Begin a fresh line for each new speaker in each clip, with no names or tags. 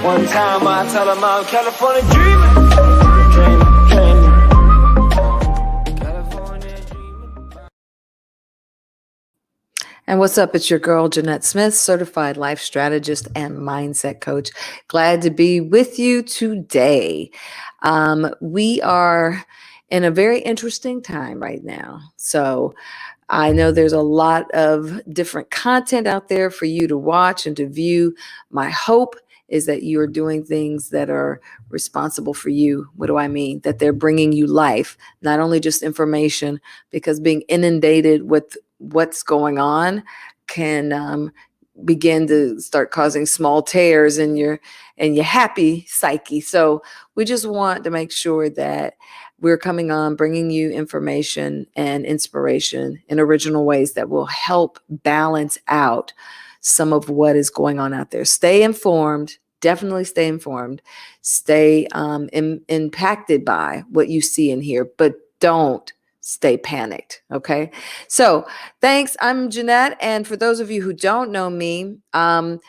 One time I tell them I'm California dreaming. California dreaming.
And what's up? It's your girl, Jeanette Smith, certified life strategist and mindset coach. Glad to be with you today. We are in a very interesting time right now. So I know there's a lot of different content out there for you to watch and to view. My hope is that you are doing things that are responsible for you. What do I mean? That they're bringing you life, not only just information, because being inundated with what's going on can begin to start causing small tears in your happy psyche. So we just want to make sure that we're coming on, bringing you information and inspiration in original ways that will help balance out some of what is going on out there. Stay informed. Definitely stay informed. Stay impacted by what you see and hear, but don't stay panicked. Okay. So thanks. I'm Jeanette. And for those of you who don't know me, you can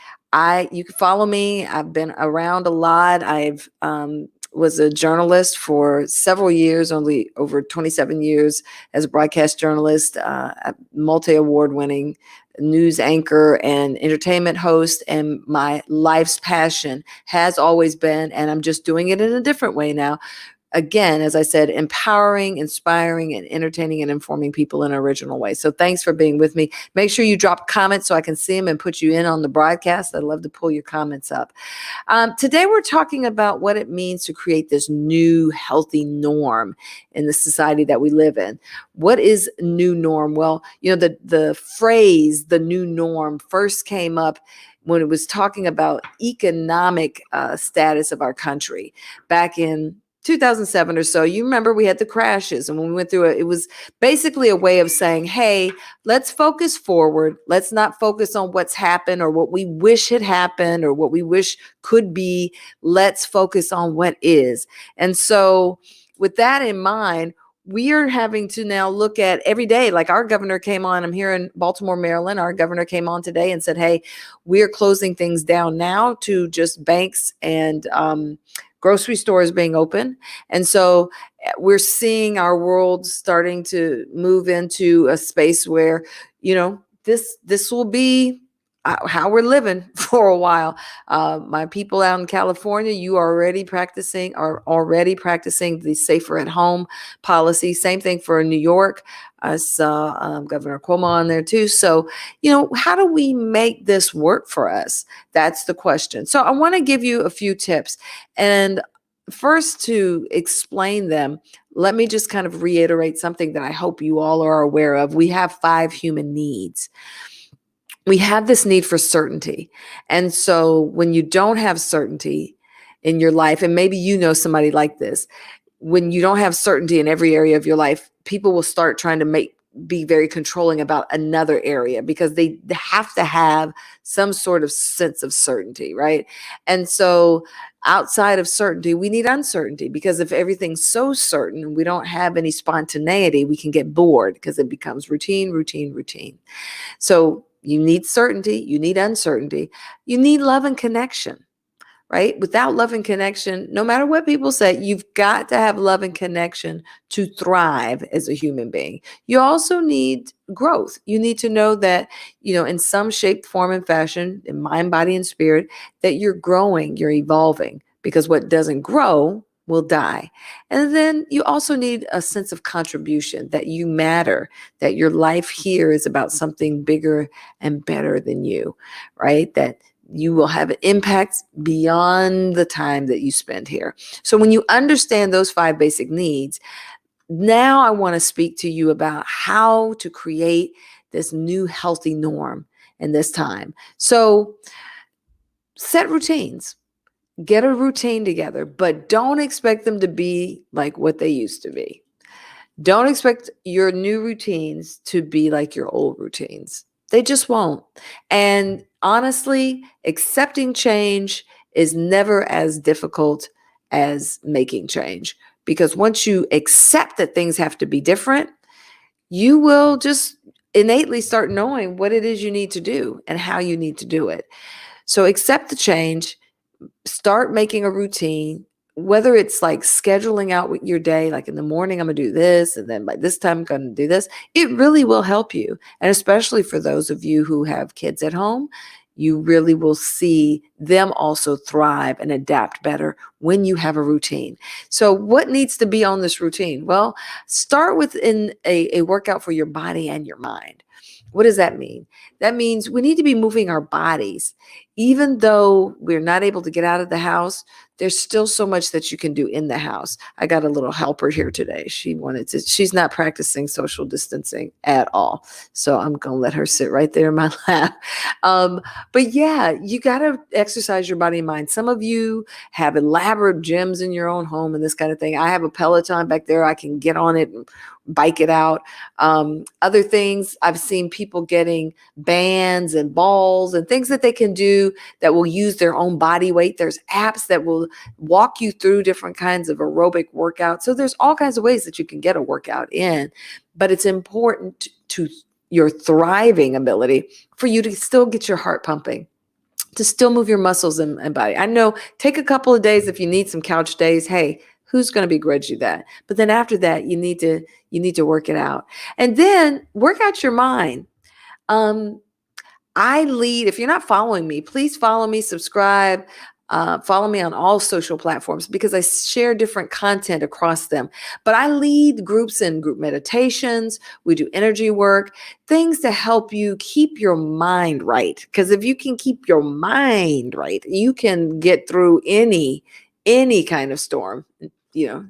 follow me. I've been around a lot. I've was a journalist for several years, only over 27 years as a broadcast journalist, a multi-award winning news anchor and entertainment host. And my life's passion has always been, and I'm just doing it in a different way now, again, as I said, empowering, inspiring, and entertaining and informing people in an original way. So thanks for being with me. Make sure you drop comments so I can see them and put you in on the broadcast. I'd love to pull your comments up. Today, we're talking about what it means to create this new healthy norm in the society that we live in. What is new norm? Well, the phrase, the new norm, first came up when it was talking about economic status of our country back in 2007 or so. You remember we had the crashes, and when we went through it, it was basically a way of saying, hey, let's focus forward. Let's not focus on what's happened or what we wish had happened or what we wish could be. Let's focus on what is. And so with that in mind, we are having to now look at every day, like our governor came on. I'm here in Baltimore, Maryland. Our governor came on today and said, hey, we're closing things down now to just banks and grocery stores being open. And so we're seeing our world starting to move into a space where, this will be how we're living for a while. My people out in California, are already practicing the safer at home policy. Same thing for New York. I saw Governor Cuomo on there too. So, how do we make this work for us? That's the question. So I want to give you a few tips. And first, to explain them, let me just kind of reiterate something that I hope you all are aware of. We have 5 human needs. We have this need for certainty. And so when you don't have certainty in your life, and maybe you know somebody like this, when you don't have certainty in every area of your life, people will start trying to be very controlling about another area because they have to have some sort of sense of certainty, right? And so outside of certainty, we need uncertainty, because if everything's so certain, we don't have any spontaneity, we can get bored because it becomes routine. So you need certainty, you need uncertainty, you need love and connection, right? Without love and connection, no matter what people say, you've got to have love and connection to thrive as a human being. You also need growth. You need to know that, in some shape, form, and fashion, in mind, body, and spirit, that you're growing, you're evolving, because what doesn't grow will die. And then you also need a sense of contribution, that you matter, that your life here is about something bigger and better than you, right? That you will have an impact beyond the time that you spend here. So when you understand those 5 basic needs, now I want to speak to you about how to create this new healthy norm in this time. So set routines. Get a routine together, but don't expect them to be like what they used to be. Don't expect your new routines to be like your old routines. They just won't. And honestly, accepting change is never as difficult as making change, because once you accept that things have to be different, you will just innately start knowing what it is you need to do and how you need to do it. So accept the change, start making a routine, whether it's like scheduling out your day, like in the morning, I'm going to do this. And then by this time, I'm going to do this. It really will help you. And especially for those of you who have kids at home, you really will see them also thrive and adapt better when you have a routine. So what needs to be on this routine? Well, start with a workout for your body and your mind. What does that mean? That means we need to be moving our bodies. Even though we're not able to get out of the house, there's still so much that you can do in the house. I got a little helper here today. She's not practicing social distancing at all. So I'm going to let her sit right there in my lap. But yeah, you got to exercise your body and mind. Some of you have elaborate gyms in your own home and this kind of thing. I have a Peloton back there. I can get on it and bike it out. Other things, I've seen people getting bands and balls and things that they can do that will use their own body weight. There's apps that will walk you through different kinds of aerobic workouts. So there's all kinds of ways that you can get a workout in, but it's important to your thriving ability for you to still get your heart pumping, to still move your muscles and body. I know, take a couple of days if you need some couch days. Hey, who's going to begrudge you that? But then after that, you need to work it out. And then work out your mind. If you're not following me, please follow me, subscribe, follow me on all social platforms because I share different content across them. But I lead groups and group meditations. We do energy work, things to help you keep your mind right. Because if you can keep your mind right, you can get through any kind of storm,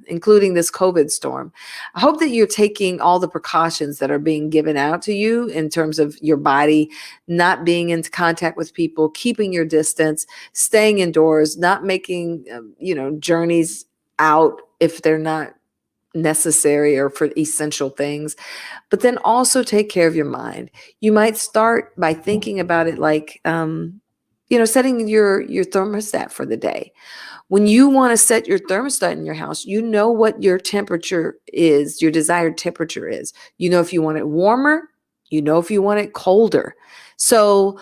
including this COVID storm. I hope that you're taking all the precautions that are being given out to you in terms of your body, not being into contact with people, keeping your distance, staying indoors, not making, journeys out if they're not necessary or for essential things. But then also take care of your mind. You might start by thinking about it like, setting your thermostat for the day. When you want to set your thermostat in your house, you know what your temperature is, your desired temperature is. You know if you want it warmer, you know if you want it colder. So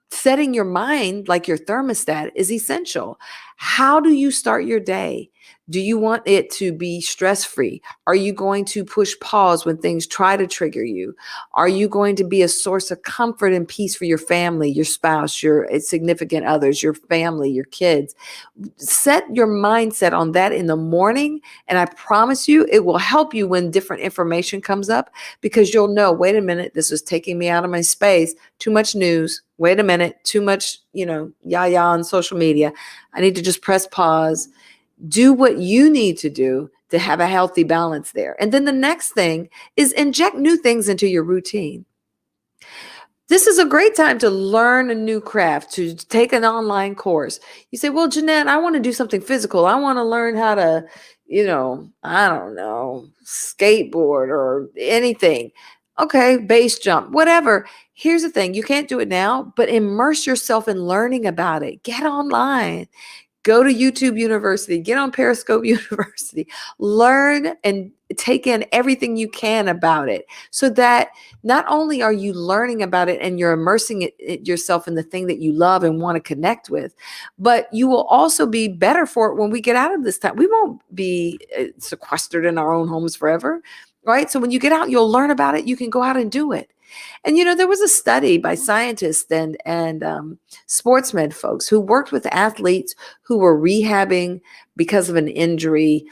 setting your mind like your thermostat is essential. How do you start your day? Do you want it to be stress-free? Are you going to push pause when things try to trigger you? Are you going to be a source of comfort and peace for your family, your spouse, your significant others, your family, your kids? Set your mindset on that in the morning, and I promise you it will help you when different information comes up because you'll know, wait a minute, this is taking me out of my space. Too much news. Wait a minute, too much, yah on social media. I need to just press pause. Do what you need to do to have a healthy balance there. And then the next thing is inject new things into your routine. This is a great time to learn a new craft, to take an online course. You say, well, Jeanette, I want to do something physical. I want to learn how to, I don't know, skateboard or anything. Okay, base jump, whatever. Here's the thing. You can't do it now, but immerse yourself in learning about it. Get online. Go to YouTube University, get on Periscope University, learn and take in everything you can about it so that not only are you learning about it and you're immersing yourself in the thing that you love and want to connect with, but you will also be better for it when we get out of this time. We won't be sequestered in our own homes forever, right? So when you get out, you'll learn about it. You can go out and do it. And, there was a study by scientists and sports med folks who worked with athletes who were rehabbing because of an injury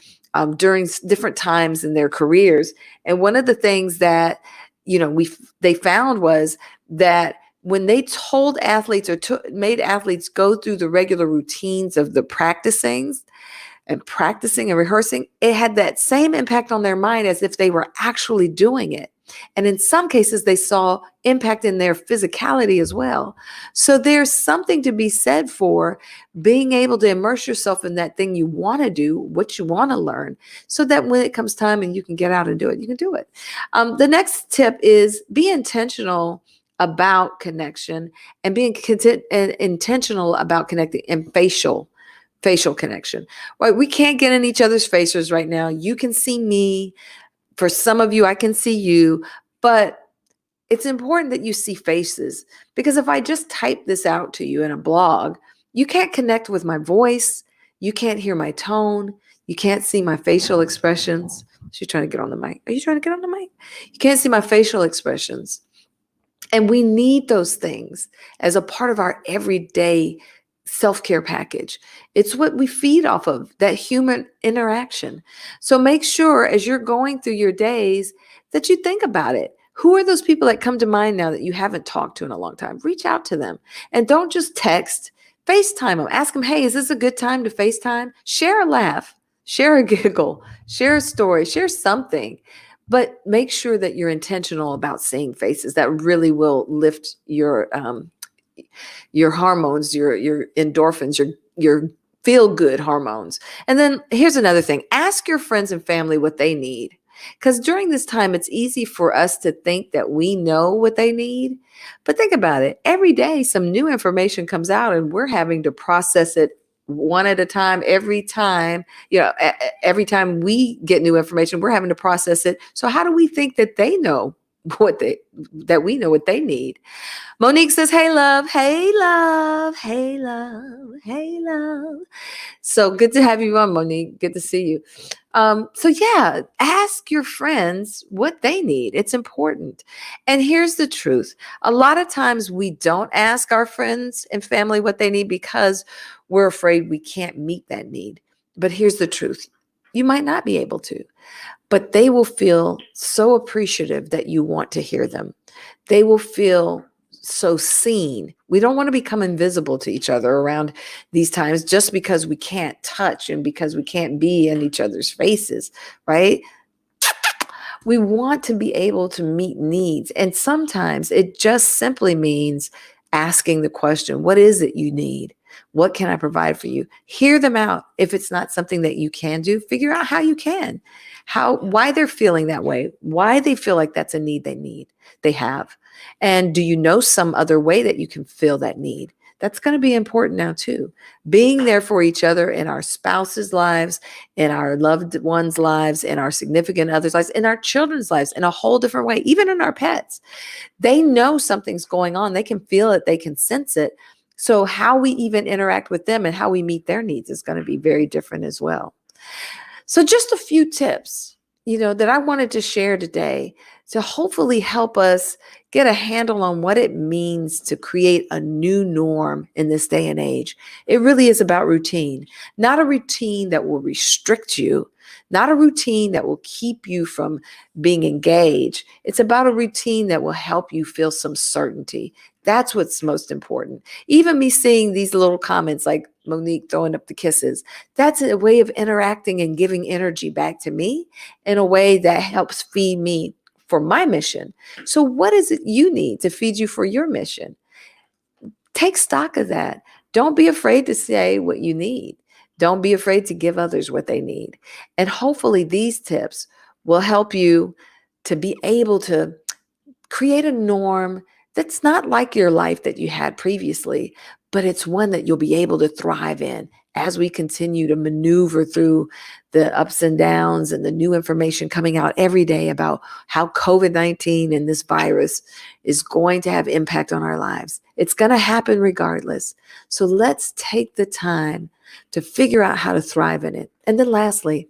during different times in their careers. And one of the things that, they found was that when they told athletes or made athletes go through the regular routines of the practicing and rehearsing, it had that same impact on their mind as if they were actually doing it. And in some cases, they saw impact in their physicality as well. So there's something to be said for being able to immerse yourself in that thing you want to do, what you want to learn, so that when it comes time and you can get out and do it, you can do it. The next tip is be intentional about connection and being intentional about connecting and facial connection. Right? We can't get in each other's faces right now. You can see me. For some of you, I can see you, but it's important that you see faces, because if I just type this out to you in a blog, you can't connect with my voice. You can't hear my tone. You can't see my facial expressions. She's trying to get on the mic. Are you trying to get on the mic? You can't see my facial expressions. And we need those things as a part of our everyday self-care package. It's what we feed off of, that human interaction. So make sure as you're going through your days that you think about it. Who are those people that come to mind now that you haven't talked to in a long time? Reach out to them and don't just text. FaceTime them. Ask them, hey, is this a good time to FaceTime? Share a laugh, share a giggle, share a story, share something. But make sure that you're intentional about seeing faces. That really will lift your hormones, your endorphins, your feel good hormones. And then here's another thing: ask your friends and family what they need. Because during this time, it's easy for us to think that we know what they need. But think about it. Every day, some new information comes out, and we're having to process it one at a time. Every time, every time we get new information, we're having to process it. So how do we think that they know that we know what they need? Monique says, hey, love, hey, love, hey, love, hey, love. So good to have you on, Monique. Good to see you. So yeah, ask your friends what they need. It's important. And here's the truth. A lot of times we don't ask our friends and family what they need because we're afraid we can't meet that need. But here's the truth. You might not be able to, but they will feel so appreciative that you want to hear them. They will feel so seen. We don't want to become invisible to each other around these times just because we can't touch and because we can't be in each other's faces, right? We want to be able to meet needs. And sometimes it just simply means asking the question, what is it you need? What can I provide for you? Hear them out. If it's not something that you can do, figure out how you can, why they're feeling that way, why they feel like that's a need they have. And do you know some other way that you can fill that need? That's going to be important now too. Being there for each other in our spouses' lives, in our loved ones' lives, in our significant others' lives, in our children's lives, in a whole different way, even in our pets. They know something's going on. They can feel it. They can sense it. So how we even interact with them and how we meet their needs is going to be very different as well. So just a few tips, that I wanted to share today to hopefully help us get a handle on what it means to create a new norm in this day and age. It really is about routine, not a routine that will restrict you, not a routine that will keep you from being engaged. It's about a routine that will help you feel some certainty. That's what's most important. Even me seeing these little comments like Monique throwing up the kisses, that's a way of interacting and giving energy back to me in a way that helps feed me for my mission. So what is it you need to feed you for your mission? Take stock of that. Don't be afraid to say what you need. Don't be afraid to give others what they need. And hopefully these tips will help you to be able to create a norm that's not like your life that you had previously, but it's one that you'll be able to thrive in as we continue to maneuver through the ups and downs and the new information coming out every day about how COVID-19 and this virus is going to have impact on our lives. It's going to happen regardless. So let's take the time to figure out how to thrive in it. And then lastly,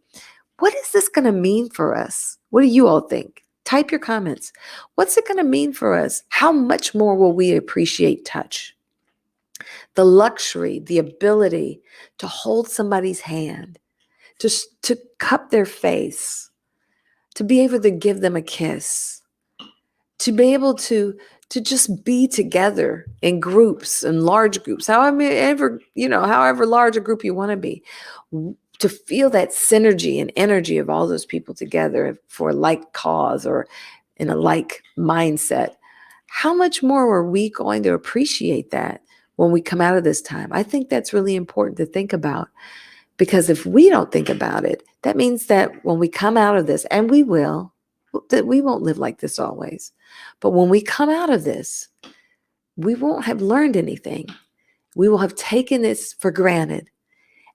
what is this going to mean for us? What do you all think? Type your comments. What's it going to mean for us? How much more will we appreciate touch? The luxury, the ability to hold somebody's hand, to cup their face, to be able to give them a kiss, to be able to just be together in groups, in large groups, however large a group you want to be, to feel that synergy and energy of all those people together for a like cause or in a like mindset. How much more are we going to appreciate that when we come out of this time? I think that's really important to think about, because if we don't think about it, that means that when we come out of this, and we will, that we won't live like this always. But when we come out of this, we won't have learned anything. We will have taken this for granted,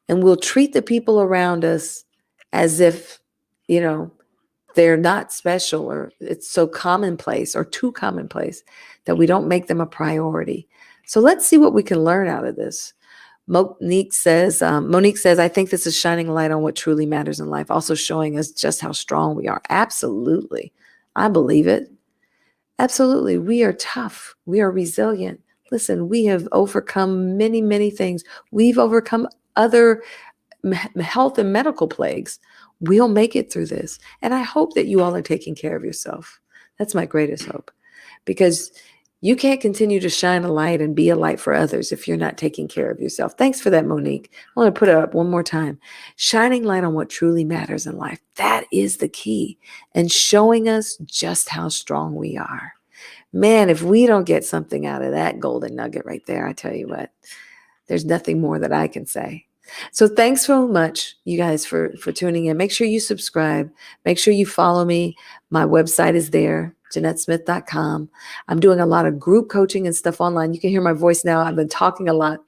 and we'll treat the people around us as if, they're not special, or it's so commonplace or too commonplace that we don't make them a priority. So let's see what we can learn out of this. Monique says, I think this is shining a light on what truly matters in life, also showing us just how strong we are. Absolutely. I believe it. Absolutely. We are tough. We are resilient. Listen, we have overcome many, many things. We've overcome other health and medical plagues. We'll make it through this. And I hope that you all are taking care of yourself. That's my greatest hope, because you can't continue to shine a light and be a light for others if you're not taking care of yourself. Thanks for that, Monique. I want to put it up one more time. Shining light on what truly matters in life. That is the key. And showing us just how strong we are. Man, if we don't get something out of that golden nugget right there, I tell you what, there's nothing more that I can say. So thanks so much, you guys, for tuning in. Make sure you subscribe. Make sure you follow me. My website is there, JeanetteSmith.com. I'm doing a lot of group coaching and stuff online. You can hear my voice now. I've been talking a lot.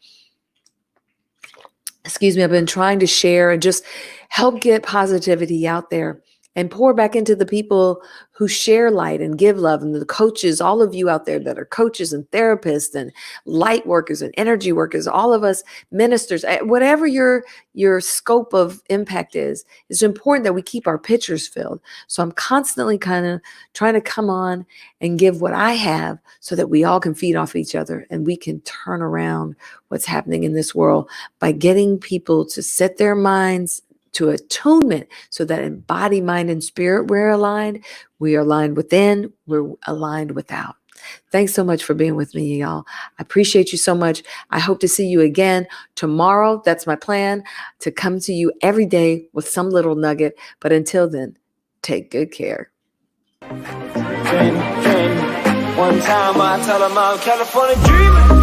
Excuse me. I've been trying to share and just help get positivity out there and pour back into the people who share light and give love, and the coaches, all of you out there that are coaches and therapists and light workers and energy workers, all of us ministers, whatever your scope of impact is, it's important that we keep our pitchers filled. So I'm constantly kind of trying to come on and give what I have so that we all can feed off each other and we can turn around what's happening in this world by getting people to set their minds to attunement, so that in body, mind, and spirit, we're aligned. We are aligned within, we're aligned without. Thanks so much for being with me, y'all. I appreciate you so much. I hope to see you again tomorrow. That's my plan, to come to you every day with some little nugget. But until then, take good care.
One time I tell them I'm California dreaming.